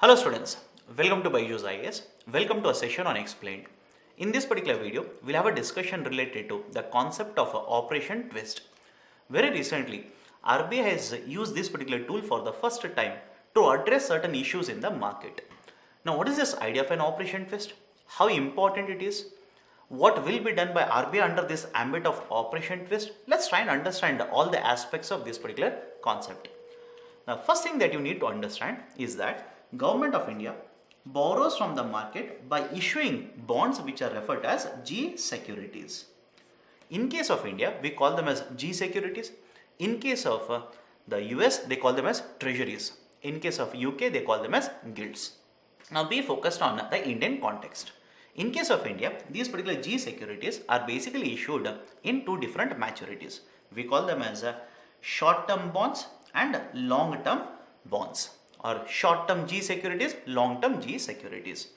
Hello students, welcome to BYJU'S IAS. Welcome to a session on Explained. In this particular video, we'll have a discussion related to the concept of operation twist. Very recently, RBI has used this particular tool for the first time to address certain issues in the market. Now, what is this idea of an operation twist? How important it is? What will be done by RBI under this ambit of operation twist? Let's try and understand all the aspects of this particular concept. Now, first thing that you need to understand is that Government of India borrows from the market by issuing bonds which are referred as G securities. In case of India, we call them as G securities. In case of the US, they call them as treasuries. In case of UK, they call them as gilts. Now, be focused on the Indian context. In case of India, these particular G securities are basically issued in two different maturities. We call them as short-term bonds and long-term bonds, or short-term G securities, long-term G securities.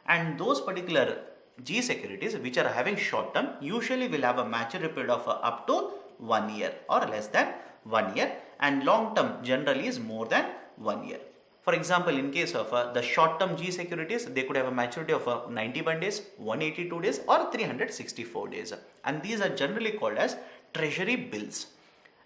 And those particular G securities which are having short-term usually will have a maturity period of up to 1 year or less than 1 year, and long-term generally is more than 1 year. For example, in case of the short-term G securities, they could have a maturity of 91 days, 182 days or 364 days, and these are generally called as treasury bills.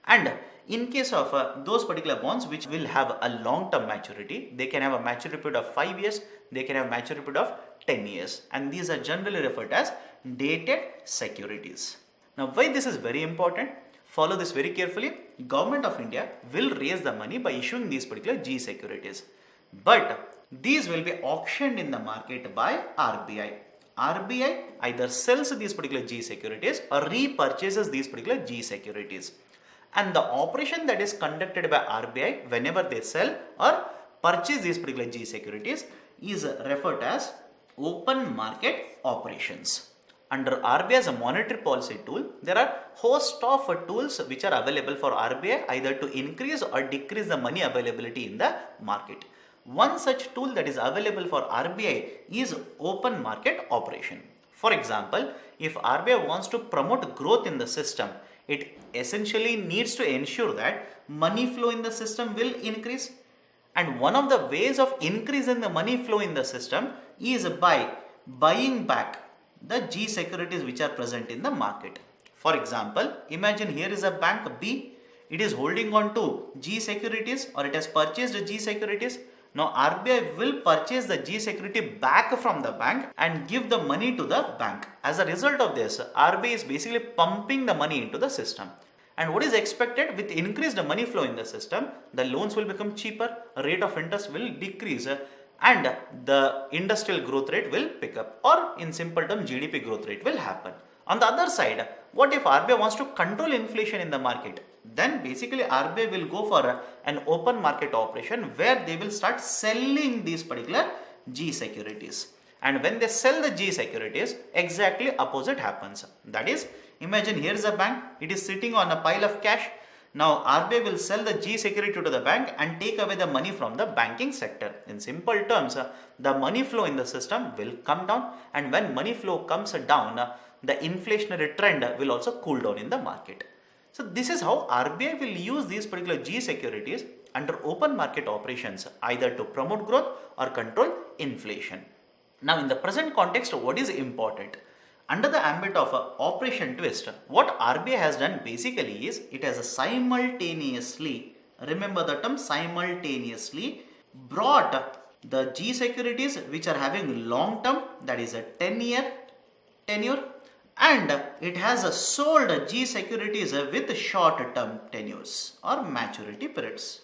And in case of those particular bonds which will have a long-term maturity, they can have a maturity period of 5 years, they can have a maturity period of 10 years, and these are generally referred as dated securities. Now, why this is very important? Follow this very carefully. Government of India will raise the money by issuing these particular G securities, but these will be auctioned in the market by RBI. RBI either sells these particular G securities or repurchases these particular G securities. And the operation that is conducted by RBI whenever they sell or purchase these particular G securities is referred as open market operations. Under RBI as a monetary policy tool, there are host of tools which are available for RBI either to increase or decrease the money availability in the market. One such tool that is available for RBI is open market operation. For example, if RBI wants to promote growth in the system, it essentially needs to ensure that money flow in the system will increase. And one of the ways of increasing the money flow in the system is by buying back the G securities which are present in the market. For example, imagine here is a bank B. It is holding on to G securities, or it has purchased G securities. Now RBI will purchase the G security back from the bank and give the money to the bank. As a result of this, RBI is basically pumping the money into the system. And what is expected? With increased money flow in the system, the loans will become cheaper, rate of interest will decrease, and the industrial growth rate will pick up, or in simple terms, GDP growth rate will happen. On the other side, what if RBI wants to control inflation in the market? Then basically RBI will go for an open market operation where they will start selling these particular G securities. And when they sell the G securities, exactly opposite happens. That is, imagine here is a bank, it is sitting on a pile of cash. Now RBI will sell the G security to the bank and take away the money from the banking sector. In simple terms, the money flow in the system will come down, and when money flow comes down, the inflationary trend will also cool down in the market. So this is how RBI will use these particular G securities under open market operations either to promote growth or control inflation. Now in the present context, what is important? Under the ambit of operation twist, what RBI has done basically is it has simultaneously, remember the term simultaneously, brought the G securities which are having long term, that is a 10-year tenure, and it has sold G securities with short term tenures or maturity periods.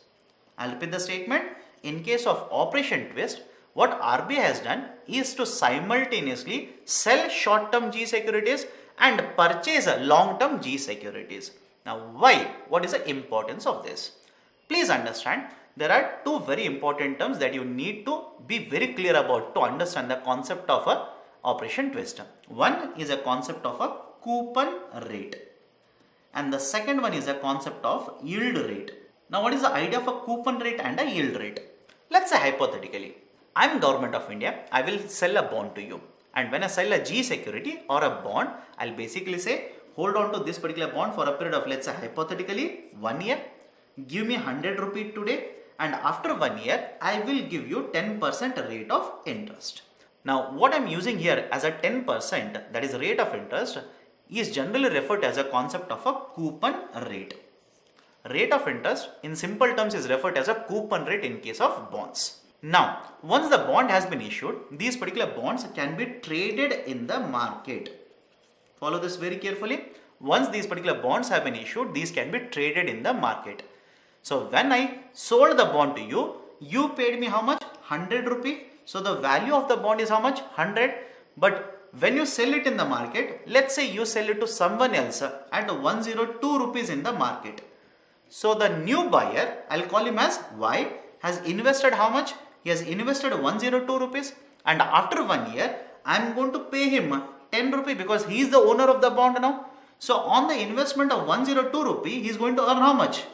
I'll repeat the statement. In case of operation twist, what RBI has done is to simultaneously sell short term G securities and purchase long term G securities. Now why? What is the importance of this? Please understand, there are two very important terms that you need to be very clear about to understand the concept of a operation twist. One is a concept of a coupon rate, and the second one is a concept of yield rate. Now what is the idea of a coupon rate and a yield rate? Let's say hypothetically, I am Government of India, I will sell a bond to you, and when I sell a G security or a bond, I'll basically say hold on to this particular bond for a period of, let's say hypothetically 1 year, give me 100 rupees today, and after 1 year I will give you 10% rate of interest. Now what I am using here as a 10%, that is rate of interest, is generally referred to as a concept of a coupon rate. Rate of interest in simple terms is referred to as a coupon rate in case of bonds. Now once the bond has been issued, these particular bonds can be traded in the market. Follow this very carefully. Once these particular bonds have been issued, these can be traded in the market. So when I sold the bond to you, you paid me how much? 100 rupee. So the value of the bond is how much? 100. But when you sell it in the market, let's say you sell it to someone else at 102 rupees in the market. So the new buyer, I'll call him as Y, has invested how much? He has invested 102 rupees, and after 1 year, I'm going to pay him 10 rupee because he is the owner of the bond now. So on the investment of 102 rupee, he is going to earn how much?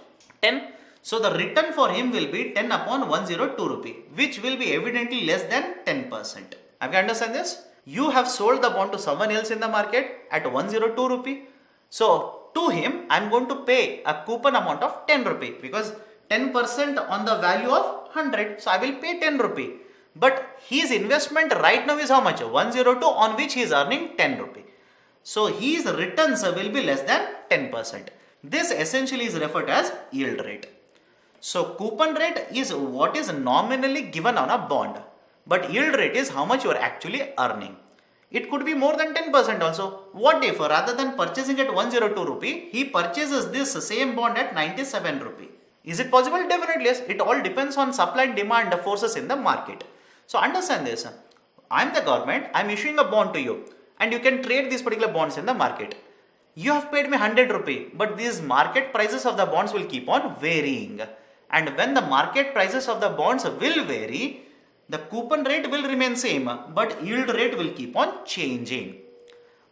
10. So the return for him will be 10 upon 102 rupee, which will be evidently less than 10%. Have you understand this? You have sold the bond to someone else in the market at 102 rupee. So to him, I am going to pay a coupon amount of 10 rupee because 10% on the value of 100. So I will pay 10 rupee. But his investment right now is how much? 102, on which he is earning 10 rupee. So his returns will be less than 10%. This essentially is referred to as yield rate. So coupon rate is what is nominally given on a bond, but yield rate is how much you are actually earning. It could be more than 10% also. What if rather than purchasing at 102 rupee, he purchases this same bond at 97 rupee? Is it possible? Definitely yes. It all depends on supply and demand forces in the market. So understand this. I am the government, I am issuing a bond to you, and you can trade these particular bonds in the market. You have paid me 100 rupee, but these market prices of the bonds will keep on varying. And when the market prices of the bonds will vary, the coupon rate will remain same, but yield rate will keep on changing.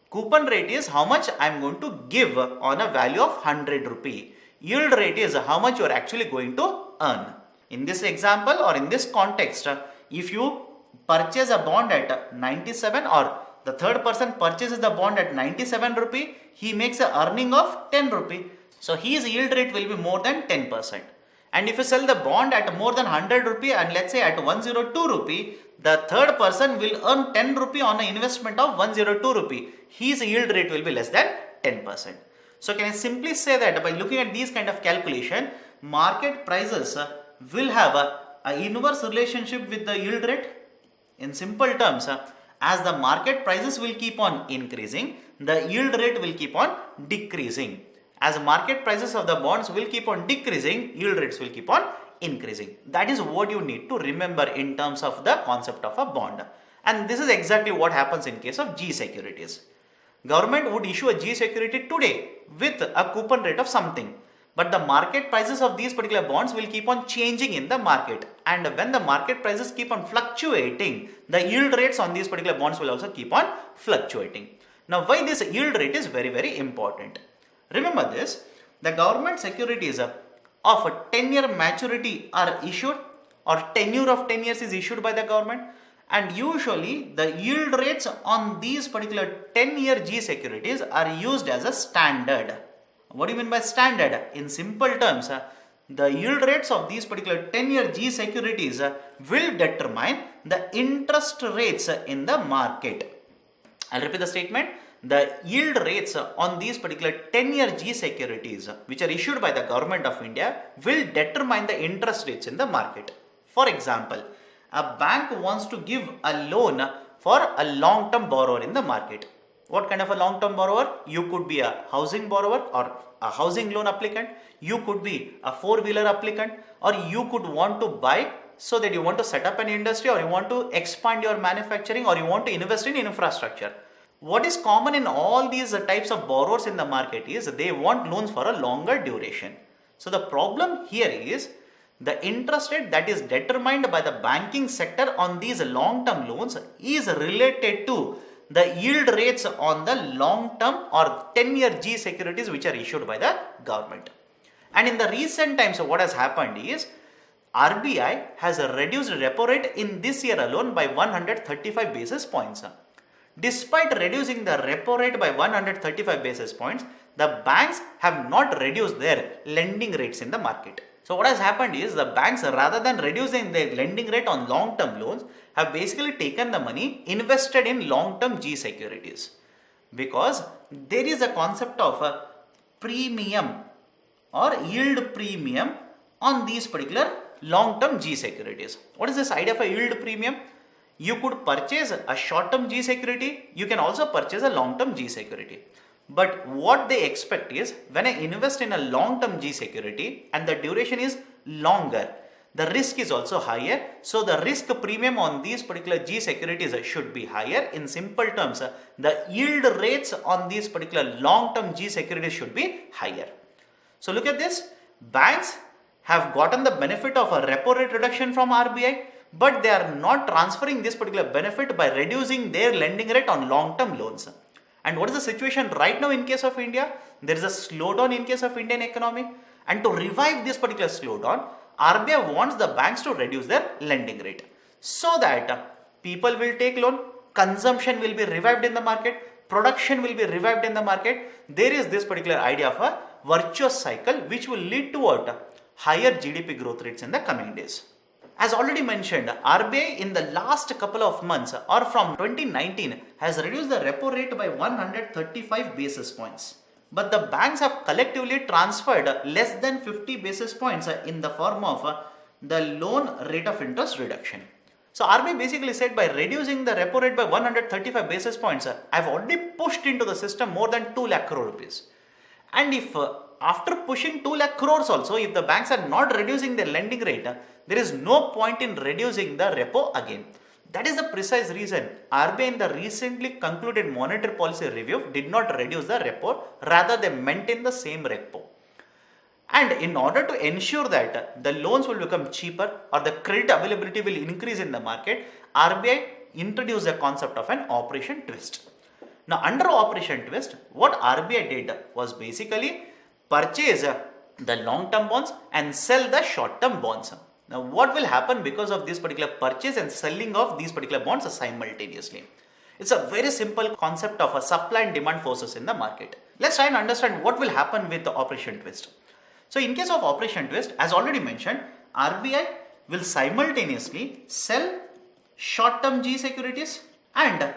Coupon rate is how much I am going to give on a value of 100 rupee. Yield rate is how much you are actually going to earn. In this example or in this context, if you purchase a bond at 97, or the third person purchases the bond at 97 rupee, he makes an earning of 10 rupee. So his yield rate will be more than 10%. And if you sell the bond at more than 100 rupee and let's say at 102 rupee, the third person will earn 10 rupee on an investment of 102 rupee. His yield rate will be less than 10%. So can I simply say that by looking at these kind of calculation, market prices will have an inverse relationship with the yield rate? In simple terms, as the market prices will keep on increasing, the yield rate will keep on decreasing. As market prices of the bonds will keep on decreasing, yield rates will keep on increasing. That is what you need to remember in terms of the concept of a bond. And this is exactly what happens in case of G securities. Government would issue a G security today with a coupon rate of something. But the market prices of these particular bonds will keep on changing in the market. And when the market prices keep on fluctuating, the yield rates on these particular bonds will also keep on fluctuating. Now why this yield rate is very, very important. Remember this, the government securities of a 10-year maturity are issued, or tenure of 10 years is issued by the government, and usually the yield rates on these particular 10-year G securities are used as a standard. What do you mean by standard? In simple terms, the yield rates of these particular 10-year G securities will determine the interest rates in the market. I'll repeat the statement. The yield rates on these particular 10-year G securities which are issued by the government of India will determine the interest rates in the market. For example, a bank wants to give a loan for a long-term borrower in the market. What kind of a long-term borrower? You could be a housing borrower or a housing loan applicant. You could be a four-wheeler applicant, or you could want to buy so that you want to set up an industry, or you want to expand your manufacturing, or you want to invest in infrastructure. What is common in all these types of borrowers in the market is they want loans for a longer duration. So the problem here is the interest rate that is determined by the banking sector on these long-term loans is related to the yield rates on the long-term or 10-year G securities which are issued by the government. And in the recent times, what has happened is RBI has reduced repo rate in this year alone by 135 basis points. Despite reducing the repo rate by 135 basis points, the banks have not reduced their lending rates in the market. So what has happened is the banks, rather than reducing their lending rate on long-term loans, have basically taken the money, invested in long-term G securities, because there is a concept of a premium or yield premium on these particular long-term G securities. What is this idea of a yield premium? You could purchase a short-term G security, you can also purchase a long-term G security. But what they expect is, when I invest in a long-term G security and the duration is longer, the risk is also higher. So the risk premium on these particular G securities should be higher. In simple terms, the yield rates on these particular long-term G securities should be higher. So look at this. Banks have gotten the benefit of a repo rate reduction from RBI, but they are not transferring this particular benefit by reducing their lending rate on long-term loans. And what is the situation right now in case of India? There is a slowdown in case of Indian economy. And to revive this particular slowdown, RBI wants the banks to reduce their lending rate, so that people will take loan, consumption will be revived in the market, production will be revived in the market. There is this particular idea of a virtuous cycle which will lead to what? Higher GDP growth rates in the coming days. As already mentioned, RBI in the last couple of months or from 2019 has reduced the repo rate by 135 basis points. But the banks have collectively transferred less than 50 basis points in the form of the loan rate of interest reduction. So RBI basically said, by reducing the repo rate by 135 basis points, I have already pushed into the system more than 2 lakh crore rupees. And if after pushing 2 lakh crores also, if the banks are not reducing their lending rate, there is no point in reducing the repo again. That is the precise reason RBI in the recently concluded monetary policy review did not reduce the repo, rather they maintain the same repo. And in order to ensure that the loans will become cheaper or the credit availability will increase in the market, RBI introduced the concept of an operation twist. Now under operation twist, what RBI did was basically purchase the long-term bonds and sell the short-term bonds. Now what will happen because of this particular purchase and selling of these particular bonds simultaneously? It's a very simple concept of a supply and demand forces in the market. Let's try and understand what will happen with the operation twist. So in case of operation twist, as already mentioned, RBI will simultaneously sell short-term G securities and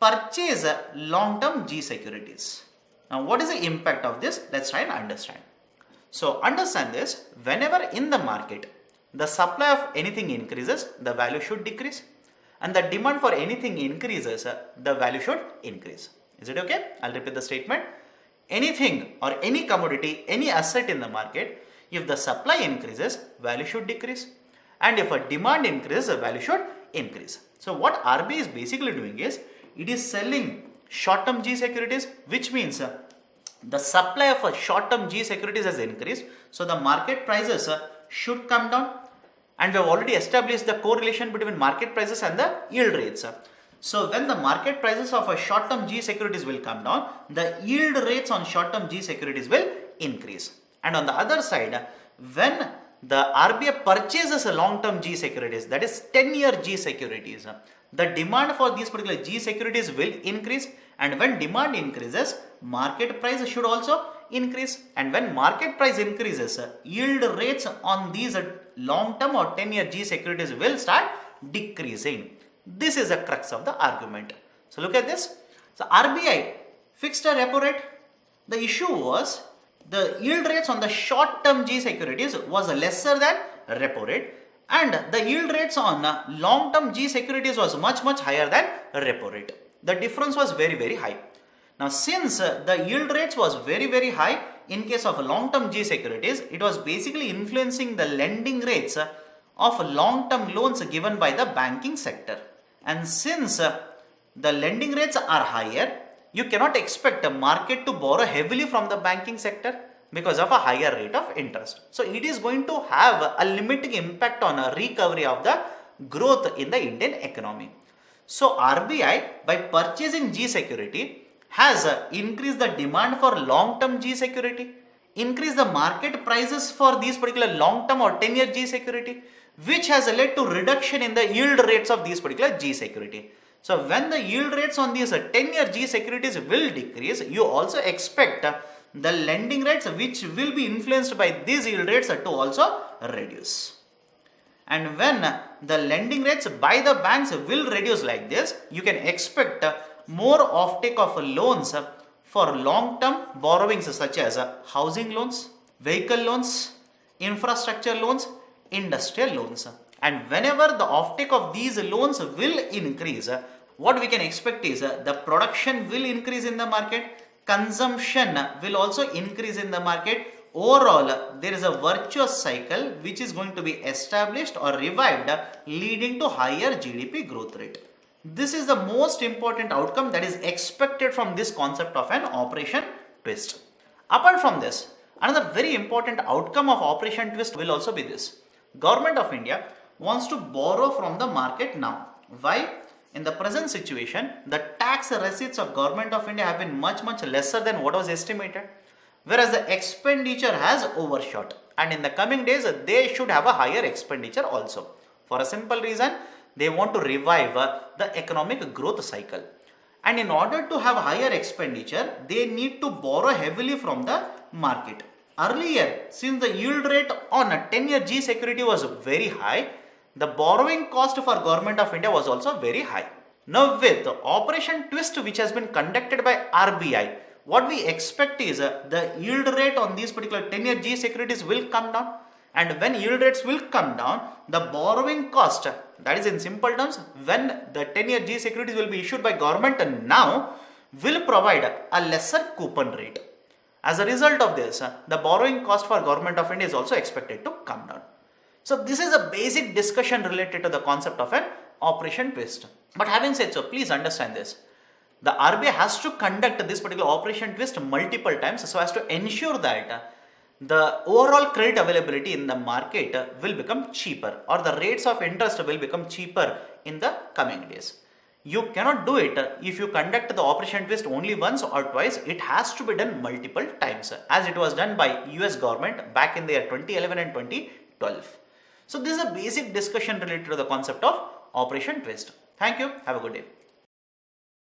purchase long-term G securities. Now what is the impact of this? Let's try and understand. So understand this, whenever in the market the supply of anything increases, the value should decrease, and the demand for anything increases, the value should increase. Is it okay? I'll repeat the statement. Anything or any commodity, any asset in the market, if the supply increases, value should decrease, and if a demand increases, the value should increase. So what RBI is basically doing is, it is selling short-term G securities, which means the supply of a short-term G securities has increased, so the market prices should come down, and we have already established the correlation between market prices and the yield rates. So when the market prices of a short-term G securities will come down, the yield rates on short-term G securities will increase. And on the other side, when the RBI purchases a long-term G securities, that is 10-year G securities, the demand for these particular G securities will increase, and when demand increases, market price should also increase, and when market price increases, yield rates on these long-term or 10-year G securities will start decreasing. This is the crux of the argument. So look at this. So RBI fixed a repo rate. The issue was the yield rates on the short-term G securities was lesser than repo rate, and the yield rates on long-term G securities was much higher than repo rate. The difference was very high. Now since the yield rates was very high in case of long-term G securities, it was basically influencing the lending rates of long-term loans given by the banking sector. And since the lending rates are higher, you cannot expect a market to borrow heavily from the banking sector because of a higher rate of interest. So it is going to have a limiting impact on a recovery of the growth in the Indian economy. So RBI, by purchasing G security, has increased the demand for long-term G security, increased the market prices for these particular long-term or 10-year G security, which has led to reduction in the yield rates of these particular G security. So when the yield rates on these 10-year G securities will decrease, you also expect the lending rates which will be influenced by these yield rates to also reduce. And when the lending rates by the banks will reduce like this, you can expect more offtake of loans for long-term borrowings such as housing loans, vehicle loans, infrastructure loans, industrial loans. And whenever the offtake of these loans will increase, what we can expect is the production will increase in the market, consumption will also increase in the market. Overall, there is a virtuous cycle which is going to be established or revived, leading to higher GDP growth rate. This is the most important outcome that is expected from this concept of an operation twist. Apart from this, another very important outcome of operation twist will also be this. Government of India wants to borrow from the market now. Why? In the present situation, the tax receipts of Government of India have been much lesser than what was estimated, whereas the expenditure has overshot, and in the coming days they should have a higher expenditure also. For a simple reason, they want to revive the economic growth cycle, and in order to have higher expenditure, they need to borrow heavily from the market. Earlier, since the yield rate on a 10-year G security was very high, the borrowing cost for Government of India was also very high. Now with the operation twist which has been conducted by RBI, what we expect is the yield rate on these particular 10-year G securities will come down, and when yield rates will come down, the borrowing cost, that is in simple terms, when the 10-year G securities will be issued by government now, will provide a lesser coupon rate. As a result of this, the borrowing cost for Government of India is also expected to come down. So this is a basic discussion related to the concept of an operation twist. But having said so, please understand this. The RBI has to conduct this particular operation twist multiple times so as to ensure that the overall credit availability in the market will become cheaper, or the rates of interest will become cheaper in the coming days. You cannot do it if you conduct the operation twist only once or twice. It has to be done multiple times, as it was done by US government back in the year 2011 and 2012. So this is a basic discussion related to the concept of operation twist. Thank you. Have a good day.